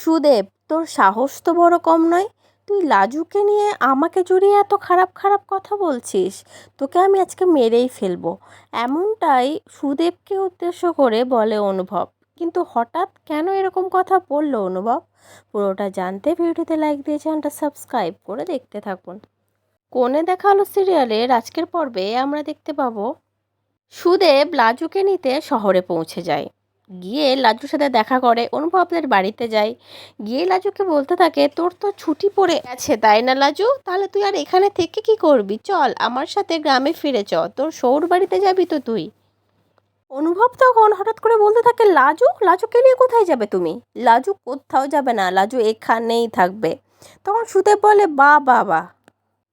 সুদেব, তোর সাহস তো বড় কম নয়। তুই লাজুকে নিয়ে আমাকে জড়িয়ে এত খারাপ খারাপ কথা বলছিস। তোকে আমি আজকে মেরেই ফেলবো। এমনটাই সুদেবকে উদ্দেশ্য করে বলে অনুভব। কিন্তু হঠাৎ কেন এরকম কথা বললো অনুভব? পুরোটা জানতে ভিডিওতে লাইক দিয়ে চ্যানেলটা সাবস্ক্রাইব করে দেখতে থাকুন। কোণে দেখা আলো সিরিয়ালের আজকের পর্বে আমরা দেখতে পাবো সুদেব লাজুকে নিতে শহরে পৌঁছে যায়। গিয়ে লাজুর সাথে দেখা করে, অনুভবদের বাড়িতে যায়। গিয়ে লাজুকে বলতে থাকে, তোর তো ছুটি পড়ে গেছে তাই না লাজু? তাহলে তুই আর এখানে থেকে কি করবি? চল আমার সাথে গ্রামে ফিরে তোর শহুর বাড়িতে যাবি তো তুই। অনুভব তখন হঠাৎ করে বলতে থাকে, লাজু, লাজুকে নিয়ে কোথায় যাবে তুমি? লাজু কোথাও যাবে না, লাজু এখানেই থাকবে। তখন সুদেব বলে, বা বাবা,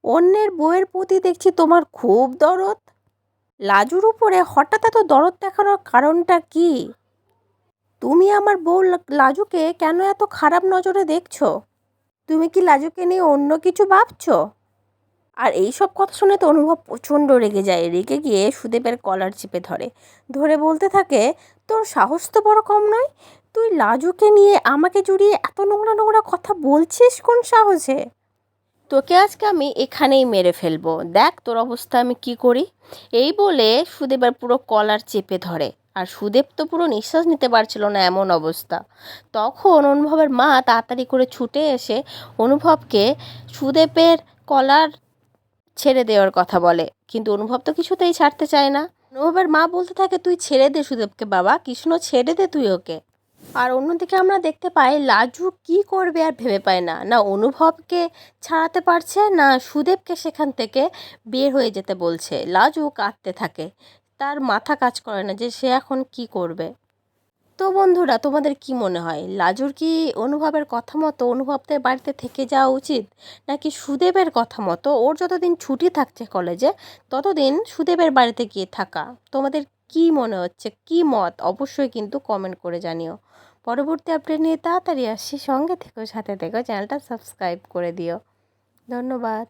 অন্যের বউয়ের প্রতি দেখছি তোমার খুব দরদ। লাজুর উপরে হঠাৎ এত দরদ দেখানোর কারণটা কি? তুমি আমার বউ লাজুকে কেন এত খারাপ নজরে দেখছো? তুমি কি লাজুকে নিয়ে অন্য কিছু ভাবছো? আর এই সব কথা শুনে তো অনুভব প্রচণ্ড রেগে যায়। রেগে গিয়ে সুদেবের কলার চেপে ধরে ধরে বলতে থাকে, তোর সাহস তো বড় কম নয়। তুই লাজুকে নিয়ে আমাকে জড়িয়ে এত নোংরা নোংরা কথা বলছিস কোন সাহসে? তোকে আজকে আমি এখানেই মেরে ফেলবো, দেখ তোর অবস্থা আমি কি করি। এই বলে সুদেবের পুরো কলার চেপে ধরে। আর সুদেব তো পুরো নিঃশ্বাস নিতে পারছিল না, এমন অবস্থা। তখন অনুভবের মা তাড়াতাড়ি করে ছুটে এসে অনুভবকে সুদেবের কলার ছেড়ে দেওয়ার কথা বলে। কিন্তু অনুভব তো কিছুতেই ছাড়তে চায় না। অনুভবের মা বলতে থাকে, তুই ছেড়ে দে সুদেবকে বাবা, কৃষ্ণ ছেড়ে দে তুই ওকে। আর অন্যদিকে আমরা দেখতে পাই লাজু কি করবে আর ভেবে পায় না। না অনুভবকে ছাড়াতে পারছে, না সুদেবকে সেখান থেকে বের হয়ে যেতে বলছে। লাজু কাঁদতে থাকে, তার মাথা কাজ করে না যে সে এখন কি করবে। তো বন্ধুরা, তোমাদের কি মনে হয়, লাজুর কি অনুভবের কথা মতো অনুভবদের বাড়িতে থেকে যাওয়া উচিত, নাকি সুদেবের কথা মতো ওর যতদিন ছুটি থাকছে কলেজে ততদিন সুদেবের বাড়িতে গিয়ে থাকা? তোমাদের কি মনে হচ্ছে, কি মত, অবশ্যই কিন্তু কমেন্ট করে জানিও। পরবর্তী আপডেট নিয়ে তাড়াতাড়ি আসছি, সঙ্গে থেকো, সাথে থেকো, চ্যানেলটা সাবস্ক্রাইব করে দিও। ধন্যবাদ।